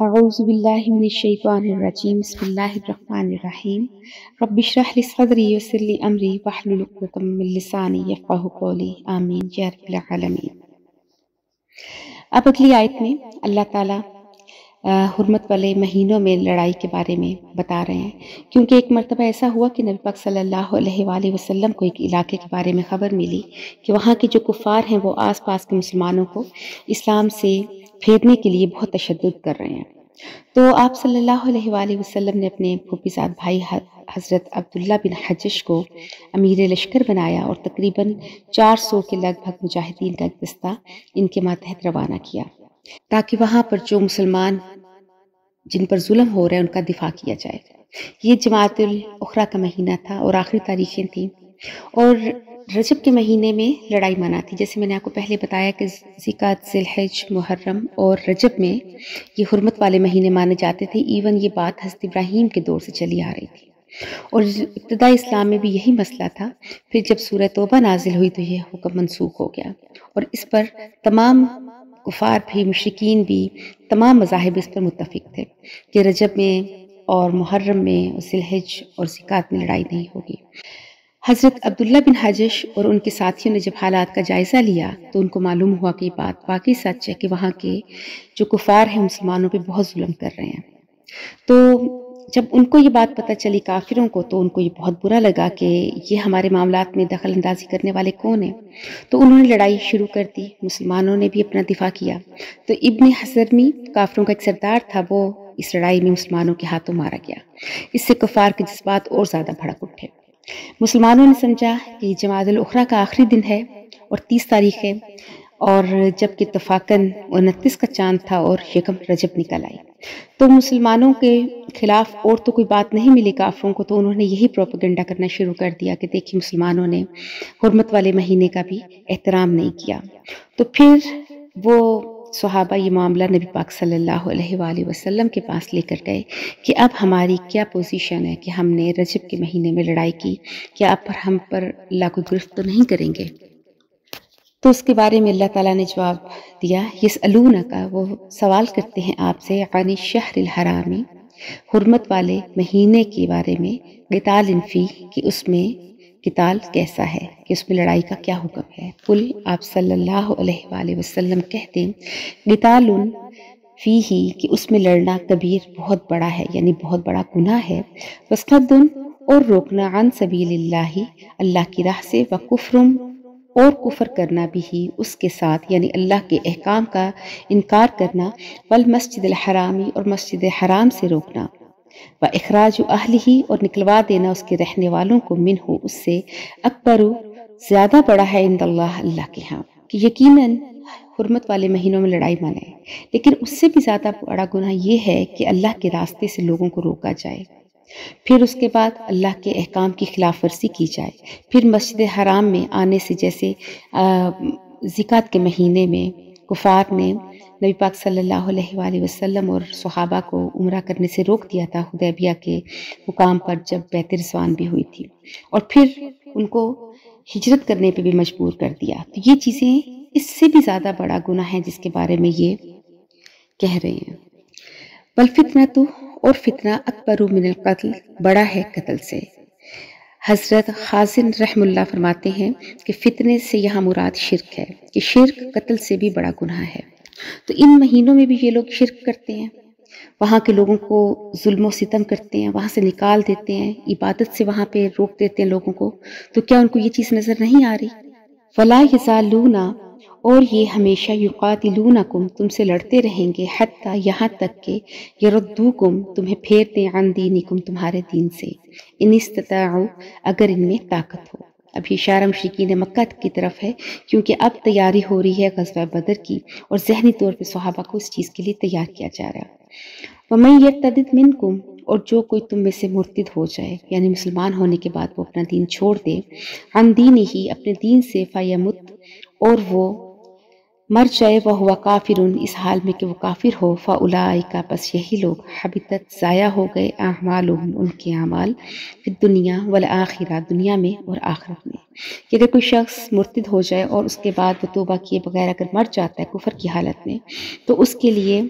اعوذ باللہ من الشیطان الرجیم بسم اللہ الرحمن الرحیم رب اشرح لی صدری ویسر لی امری واحلل عقدۃ من لسانی یفقہوا قولی آمین یا رب العالمین۔ اب اگلی آیت میں اللہ تعالیٰ حرمت والے مہینوں میں لڑائی کے بارے میں بتا رہے ہیں، کیونکہ ایک مرتبہ ایسا ہوا کہ نبی پاک صلی اللہ علیہ وآلہ وسلم کو ایک علاقے کے بارے میں خبر ملی کہ وہاں کے جو کفار ہیں وہ آس پاس کے مسلمانوں کو اسلام سے پھیرنے کے لیے بہت تشدد کر رہے ہیں۔ تو آپ صلی اللہ علیہ وآلہ وسلم نے اپنے پھوپھی زاد بھائی حضرت عبداللہ بن حجش کو امیر لشکر بنایا اور تقریباً 400 کے لگ بھگ مجاہدین کا ایک دستہ ان کے ماتحت روانہ کیا، تاکہ وہاں پر جو مسلمان جن پر ظلم ہو رہا ہے ان کا دفاع کیا جائے۔ یہ جماعت الاخری کا مہینہ تھا اور آخری تاریخیں تھیں، اور رجب کے مہینے میں لڑائی منع تھی۔ جیسے میں نے آپ کو پہلے بتایا کہ ذیقعدہ، ذی الحجہ، محرم اور رجب میں یہ حرمت والے مہینے مانے جاتے تھے۔ ایون یہ بات حضرت ابراہیم کے دور سے چلی آ رہی تھی، اور ابتدائی اسلام میں بھی یہی مسئلہ تھا۔ پھر جب سورہ توبہ نازل ہوئی تو یہ حکم منسوخ ہو گیا، اور اس پر تمام کفار بھی، مشرکین بھی، تمام مذاہب اس پر متفق تھے کہ رجب میں اور محرم میں اور ذی الحجہ اور ذیقعدہ میں لڑائی نہیں ہوگی۔ حضرت عبداللہ بن حجش اور ان کے ساتھیوں نے جب حالات کا جائزہ لیا تو ان کو معلوم ہوا کہ یہ بات واقعی سچ ہے کہ وہاں کے جو کفار ہیں مسلمانوں پہ بہت ظلم کر رہے ہیں۔ تو جب ان کو یہ بات پتہ چلی کافروں کو، تو ان کو یہ بہت برا لگا کہ یہ ہمارے معاملات میں دخل اندازی کرنے والے کون ہیں، تو انہوں نے لڑائی شروع کر دی۔ مسلمانوں نے بھی اپنا دفاع کیا، تو ابن حضرمی کافروں کا ایک سردار تھا، وہ اس لڑائی میں مسلمانوں کے ہاتھوں مارا گیا۔ اس سے کفار کے جذبات اور زیادہ بھڑک اٹھے۔ مسلمانوں نے سمجھا کہ یہ جمادی الاخری کا آخری دن ہے اور 30 تاریخ ہے، اور جبکہ اتفاقاً 29 کا چاند تھا اور یکم رجب نکل آئی، تو مسلمانوں کے خلاف اور تو کوئی بات نہیں ملی کافروں کو، تو انہوں نے یہی پروپیگنڈا کرنا شروع کر دیا کہ دیکھیں مسلمانوں نے حرمت والے مہینے کا بھی احترام نہیں کیا۔ تو پھر وہ صحابہ یہ معاملہ نبی پاک صلی اللہ علیہ وآلہ وسلم کے پاس لے کر گئے کہ اب ہماری کیا پوزیشن ہے کہ ہم نے رجب کے مہینے میں لڑائی کی، کیا اب ہم پر اللہ کو گرفت تو نہیں کریں گے؟ تو اس کے بارے میں اللہ تعالیٰ نے جواب دیا، یسألونک، وہ سوال کرتے ہیں آپ سے، عن الشہر الحرام، حرمت والے مہینے کے بارے میں، قتال فیہ، کہ اس میں قتال کیسا ہے، کہ اس میں لڑائی کا کیا حکم ہے۔ قل، آپ صلی اللہ علیہ وآلہ وسلم کہہ دیں، قتال فیہ، کہ اس میں لڑنا کبیر، بہت بڑا ہے، یعنی بہت بڑا گناہ ہے، وصد، اور روکنا، عن سبیل اللہ، اللہ کی راہ سے، وکفر، اور کفر کرنا بھی اس کے ساتھ، یعنی اللہ کے احکام کا انکار کرنا، والمسجد الحرام، اور مسجد حرام سے روکنا، وإخراج اہلہ، اور نکلوا دینا اس کے رہنے والوں کو، منہ، اس سے، اکبر، زیادہ بڑا ہے، عند اللہ، اللہ کے ہاں، کہ یقیناً حرمت والے مہینوں میں لڑائی منع ہے، لیکن اس سے بھی زیادہ بڑا گناہ یہ ہے کہ اللہ کے راستے سے لوگوں کو روکا جائے، پھر اس کے بعد اللہ کے احکام کی خلاف ورزی کی جائے، پھر مسجد حرام میں آنے سے، جیسے ذیقعدہ کے مہینے میں کفار نے نبی پاک صلی اللہ علیہ وآلہ وسلم اور صحابہ کو عمرہ کرنے سے روک دیا تھا حدیبیہ کے مقام پر، جب بیعت رضوان بھی ہوئی تھی، اور پھر ان کو ہجرت کرنے پہ بھی مجبور کر دیا۔ تو یہ چیزیں اس سے بھی زیادہ بڑا گناہ ہے جس کے بارے میں یہ کہہ رہے ہیں۔ والفتنۃ، اور فتنہ، اکبر من القتل، بڑا ہے قتل سے۔ حضرت خازن رحم اللہ فرماتے ہیں کہ فتنے سے یہاں مراد شرک ہے، کہ شرک قتل سے بھی بڑا گناہ ہے۔ تو ان مہینوں میں بھی یہ لوگ شرک کرتے ہیں، وہاں کے لوگوں کو ظلم و ستم کرتے ہیں، وہاں سے نکال دیتے ہیں، عبادت سے وہاں پہ روک دیتے ہیں لوگوں کو، تو کیا ان کو یہ چیز نظر نہیں آ رہی؟ فلا یزالون، اور یہ ہمیشہ، یقاتلونکم، تم سے لڑتے رہیں گے، حتی، یہاں تک کہ، یردوکم، تمہیں پھیر دیں، عن دینکم، تمہارے دین سے، ان استطاعوا، اگر ان میں طاقت ہو۔ اب یہ اشارہ مشرکین مکہ کی طرف ہے، کیونکہ اب تیاری ہو رہی ہے غزوہ بدر کی، اور ذہنی طور پہ صحابہ کو اس چیز کے لیے تیار کیا جا رہا ہے۔ وَمَن يَرْتَدِدْ مِنْكُمْ، اور جو کوئی تم میں سے مرتد ہو جائے، یعنی مسلمان ہونے کے بعد وہ اپنا دین چھوڑ دے، عن دینہ، اپنے دین سے، فَيَمُتْ، اور وہ مر جائے، وَهُوَ كَافِرٌ، اس حال میں کہ وہ کافر ہو، فَأُولَٰئِکَ، پس یہی لوگ، حبطت، ضائع ہو گئے، اعمالہم، ان کے اعمال، فی الدنیا والآخرہ، دنیا میں اور آخرت میں۔ کہ اگر کوئی شخص مرتد ہو جائے اور اس کے بعد وہ توبہ کیے بغیر اگر مر جاتا ہے کفر کی حالت میں، تو اس کے لیے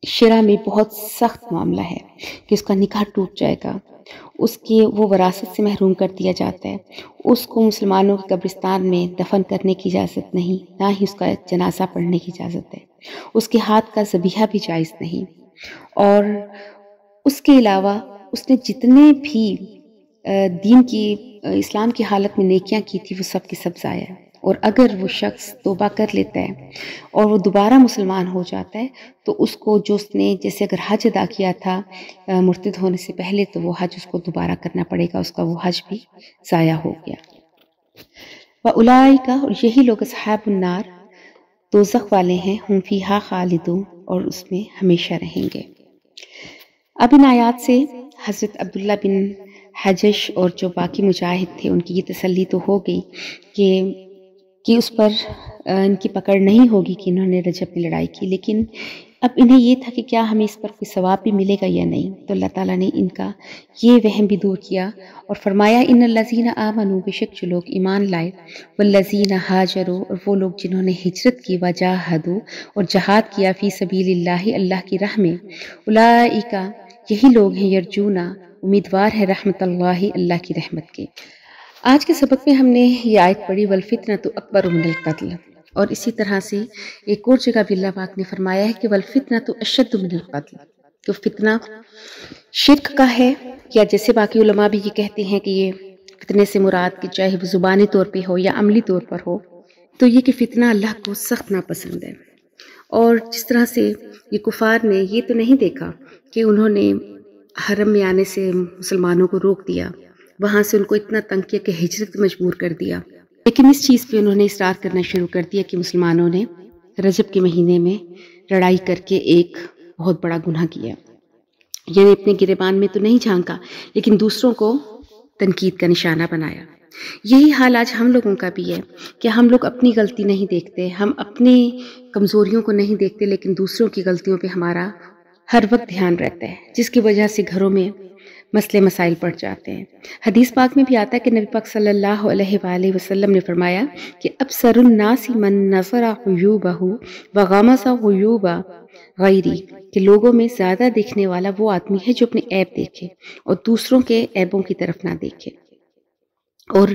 شرح میں بہت سخت معاملہ ہے کہ اس کا نکاح ٹوٹ جائے گا، اس کے وہ وراثت سے محروم کر دیا جاتا ہے، اس کو مسلمانوں کے قبرستان میں دفن کرنے کی اجازت نہیں، نہ ہی اس کا جنازہ پڑھنے کی اجازت ہے، اس کے ہاتھ کا ذبیحہ بھی جائز نہیں، اور اس کے علاوہ اس نے جتنے بھی دین کی اسلام کی حالت میں نیکیاں کی تھی وہ سب کی سب ضائع ہے۔ اور اگر وہ شخص توبہ کر لیتا ہے اور وہ دوبارہ مسلمان ہو جاتا ہے تو اس کو جو اس نے جیسے اگر حج ادا کیا تھا مرتد ہونے سے پہلے تو وہ حج اس کو دوبارہ کرنا پڑے گا، اس کا وہ حج بھی ضائع ہو گیا۔ وَأُولَٰئِکَ، اور یہی لوگ اصحاب النار دوزخ والے ہیں، ہم فیہا خالدون، اور اس میں ہمیشہ رہیں گے۔ اب ان آیات سے حضرت عبداللہ بن حجش اور جو باقی مجاہد تھے ان کی یہ تسلی تو ہو گئی کہ اس پر ان کی پکڑ نہیں ہوگی کہ انہوں نے رجب میں لڑائی کی، لیکن اب انہیں یہ تھا کہ کیا ہمیں اس پر کوئی ثواب بھی ملے گا یا نہیں۔ تو اللہ تعالیٰ نے ان کا یہ وہم بھی دور کیا اور فرمایا ان الذین آمنوا، بے شک جو لوگ ایمان لائے، والذین ہاجروا، اور وہ لوگ جنہوں نے ہجرت کی، وجاہدوا، اور جہاد کیا، فی سبیل اللہ، اللہ کی راہ میں، اولئک، یہی لوگ ہیں، یرجونا، امیدوار ہے، رحمت اللہ، اللہ کی رحمت کے۔ آج کے سبق میں ہم نے یہ آیت پڑھی والفتنۃ اکبر من القتل، اور اسی طرح سے ایک اور جگہ بھی اللہ پاک نے فرمایا ہے کہ والفتنۃ اشد من القتل، تو فتنہ شرک کا ہے، یا جیسے باقی علماء بھی یہ کہتے ہیں کہ یہ فتنے سے مراد کہ چاہے وہ زبانی طور پہ ہو یا عملی طور پر ہو، تو یہ کہ فتنہ اللہ کو سخت ناپسند ہے۔ اور جس طرح سے یہ کفار نے یہ تو نہیں دیکھا کہ انہوں نے حرم میں آنے سے مسلمانوں کو روک دیا، وہاں سے ان کو اتنا تنگ کیا کہ ہجرت مجبور کر دیا، لیکن اس چیز پہ انہوں نے اصرار کرنا شروع کر دیا کہ مسلمانوں نے رجب کے مہینے میں لڑائی کر کے ایک بہت بڑا گناہ کیا، یعنی اپنے گریبان میں تو نہیں جھانکا لیکن دوسروں کو تنقید کا نشانہ بنایا۔ یہی حال آج ہم لوگوں کا بھی ہے کہ ہم لوگ اپنی غلطی نہیں دیکھتے، ہم اپنی کمزوریوں کو نہیں دیکھتے، لیکن دوسروں کی غلطیوں پہ ہمارا ہر وقت دھیان رہتا ہے، جس کی وجہ سے گھروں میں مسئلے مسائل پڑ جاتے ہیں۔ حدیث پاک میں بھی آتا ہے کہ نبی پاک صلی اللہ علیہ وآلہ وسلم نے فرمایا کہ ابصر الناس من نظر عیوبہ وغمز عیوب غیری، کہ لوگوں میں زیادہ دیکھنے والا وہ آدمی ہے جو اپنے عیب دیکھے اور دوسروں کے عیبوں کی طرف نہ دیکھے۔ اور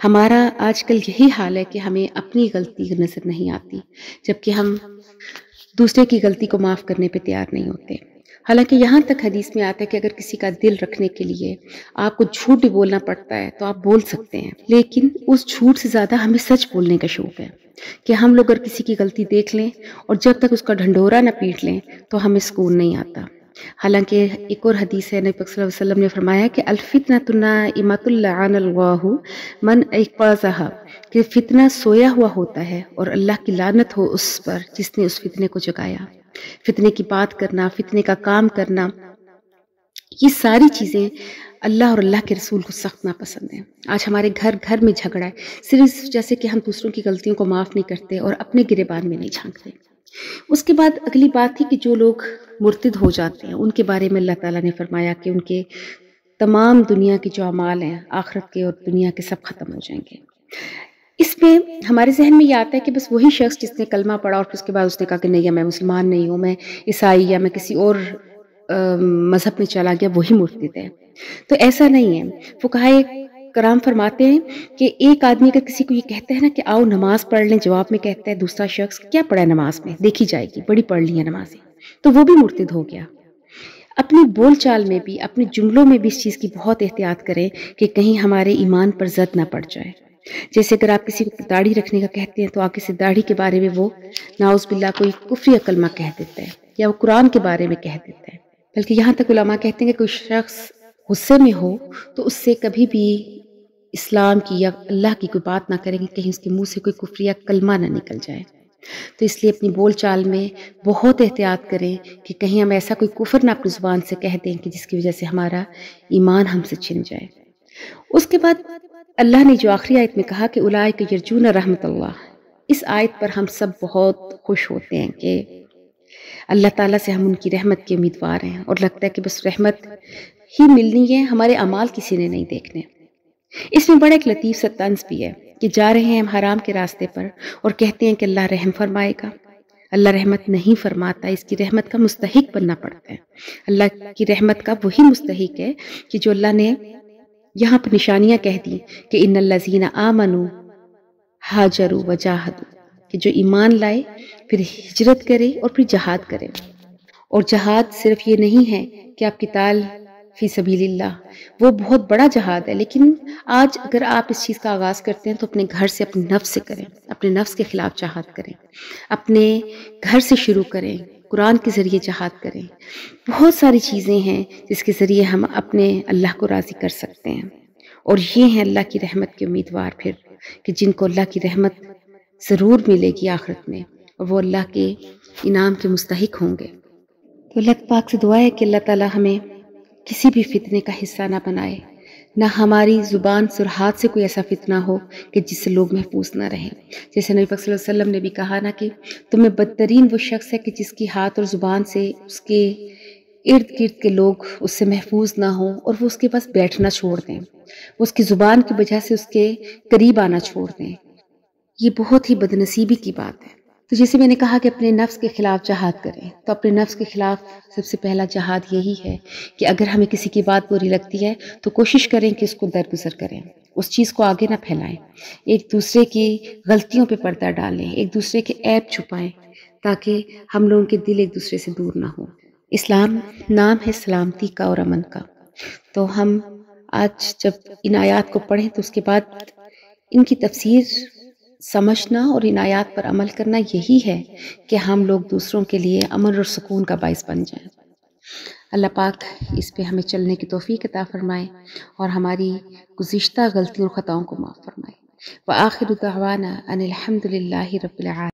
ہمارا آج کل یہی حال ہے کہ ہمیں اپنی غلطی نظر نہیں آتی، جبکہ ہم دوسرے کی غلطی کو معاف کرنے پہ تیار نہیں ہوتے۔ حالانکہ یہاں تک حدیث میں آتا ہے کہ اگر کسی کا دل رکھنے کے لیے آپ کو جھوٹ بھی بولنا پڑتا ہے تو آپ بول سکتے ہیں، لیکن اس جھوٹ سے زیادہ ہمیں سچ بولنے کا شوق ہے کہ ہم لوگ اگر کسی کی غلطی دیکھ لیں اور جب تک اس کا ڈھنڈورا نہ پیٹ لیں تو ہمیں سکون نہیں آتا۔ حالانکہ ایک اور حدیث ہے، نبی صلی اللہ علیہ وسلم نے فرمایا کہ الفتنۃ نائمۃ لعن اللہ من ایقظھا، کہ فتنہ سویا ہوا ہوتا ہے اور اللہ کی لعنت ہو اس پر جس نے اس فتنے کو جگایا۔ فتنے کی بات کرنا، فتنے کا کام کرنا، یہ ساری چیزیں اللہ اور اللہ کے رسول کو سخت ناپسند ہیں۔ آج ہمارے گھر گھر میں جھگڑا ہے، صرف جیسے کہ ہم دوسروں کی غلطیوں کو معاف نہیں کرتے اور اپنے گریبان میں نہیں جھانکتے۔ اس کے بعد اگلی بات تھی کہ جو لوگ مرتد ہو جاتے ہیں ان کے بارے میں اللہ تعالیٰ نے فرمایا کہ ان کے تمام دنیا کے جو اعمال ہیں آخرت کے اور دنیا کے سب ختم ہو جائیں گے۔ اس میں ہمارے ذہن میں یہ آتا ہے کہ بس وہی شخص جس نے کلمہ پڑھا اور پھر اس کے بعد اس نے کہا کہ نہیں میں مسلمان نہیں ہوں، میں عیسائی یا میں کسی اور مذہب میں چلا گیا، وہی مرتد ہے۔ تو ایسا نہیں ہے۔ فقہائے کرام فرماتے ہیں کہ ایک آدمی اگر کسی کو یہ کہتا ہے نا کہ آؤ نماز پڑھ لیں، جواب میں کہتا ہے دوسرا شخص کیا پڑھا ہے نماز میں، دیکھی جائے گی، بڑی پڑھ لی ہے نمازیں، تو وہ بھی مرتد ہو گیا۔ اپنی بول چال میں بھی، اپنے جملوں میں بھی اس چیز کی بہت احتیاط کریں کہ کہیں ہمارے ایمان پر زد نہ پڑ جائے۔ جیسے اگر آپ کسی کو داڑھی رکھنے کا کہتے ہیں تو آگے سے داڑھی کے بارے میں وہ نعوذ باللہ کوئی کفری کلمہ کہہ دیتا ہے یا وہ قرآن کے بارے میں کہہ دیتا ہے، بلکہ یہاں تک علماء کہتے ہیں کہ کوئی شخص غصے میں ہو تو اس سے کبھی بھی اسلام کی یا اللہ کی کوئی بات نہ کریں کہ کہیں اس کے منہ سے کوئی کفری کلمہ نہ نکل جائے۔ تو اس لیے اپنی بول چال میں بہت احتیاط کریں کہ کہیں ہم ایسا کوئی کفر نہ اپنی زبان سے کہہ دیں کہ جس کی وجہ سے ہمارا ایمان ہم سے چھن جائے۔ اس کے بعد اللہ نے جو آخری آیت میں کہا کہ اولئک یرجون رحمت اللہ، اس آیت پر ہم سب بہت خوش ہوتے ہیں کہ اللہ تعالیٰ سے ہم ان کی رحمت کے امیدوار ہیں، اور لگتا ہے کہ بس رحمت ہی ملنی ہے، ہمارے اعمال کسی نے نہیں دیکھنے۔ اس میں بڑا ایک لطیف سا طنز بھی ہے کہ جا رہے ہیں ہم حرام کے راستے پر اور کہتے ہیں کہ اللہ رحم فرمائے گا، اللہ رحمت نہیں فرماتا، اس کی رحمت کا مستحق بننا پڑتا ہے۔ اللہ کی رحمت کا وہی مستحق ہے کہ جو اللہ نے یہاں پر نشانیاں کہہ دی کہ ان الذین آمنوا ہاجروا وجاہدوا، کہ جو ایمان لائے پھر ہجرت کرے اور پھر جہاد کرے۔ اور جہاد صرف یہ نہیں ہے کہ آپ قتال فی سبیل اللہ، وہ بہت بڑا جہاد ہے، لیکن آج اگر آپ اس چیز کا آغاز کرتے ہیں تو اپنے گھر سے، اپنے نفس سے کریں، اپنے نفس کے خلاف جہاد کریں، اپنے گھر سے شروع کریں، قرآن کے ذریعے جہاد کریں۔ بہت ساری چیزیں ہیں جس کے ذریعے ہم اپنے اللہ کو راضی کر سکتے ہیں، اور یہ ہیں اللہ کی رحمت کے امیدوار پھر، کہ جن کو اللہ کی رحمت ضرور ملے گی آخرت میں، اور وہ اللہ کے انعام کے مستحق ہوں گے۔ تو اللہ پاک سے دعا ہے کہ اللہ تعالی ہمیں کسی بھی فتنے کا حصہ نہ بنائے، نہ ہماری زبان سے اور ہاتھ سے کوئی ایسا فتنہ ہو کہ جس سے لوگ محفوظ نہ رہیں۔ جیسے نبی پاک صلی اللہ علیہ وسلم نے بھی کہا نا کہ تمہیں بدترین وہ شخص ہے کہ جس کی ہاتھ اور زبان سے اس کے ارد گرد کے لوگ اس سے محفوظ نہ ہوں اور وہ اس کے پاس بیٹھنا چھوڑ دیں، وہ اس کی زبان کی وجہ سے اس کے قریب آنا چھوڑ دیں۔ یہ بہت ہی بدنصیبی کی بات ہے۔ تو جیسے میں نے کہا کہ اپنے نفس کے خلاف جہاد کریں، تو اپنے نفس کے خلاف سب سے پہلا جہاد یہی ہے کہ اگر ہمیں کسی کی بات بری لگتی ہے تو کوشش کریں کہ اس کو درگزر کریں، اس چیز کو آگے نہ پھیلائیں، ایک دوسرے کی غلطیوں پہ پردہ ڈالیں، ایک دوسرے کے عیب چھپائیں، تاکہ ہم لوگوں کے دل ایک دوسرے سے دور نہ ہوں۔ اسلام نام ہے سلامتی کا اور امن کا، تو ہم آج جب ان آیات کو پڑھیں تو اس کے بعد ان کی تفسیر سمجھنا اور ان آیات پر عمل کرنا یہی ہے کہ ہم لوگ دوسروں کے لیے امن اور سکون کا باعث بن جائیں۔ اللہ پاک اس پہ ہمیں چلنے کی توفیق عطا فرمائے اور ہماری گزشتہ غلطیوں اور خطاؤں کو معاف فرمائے۔ وآخر دعوانا ان الحمد للہ رب العالمین۔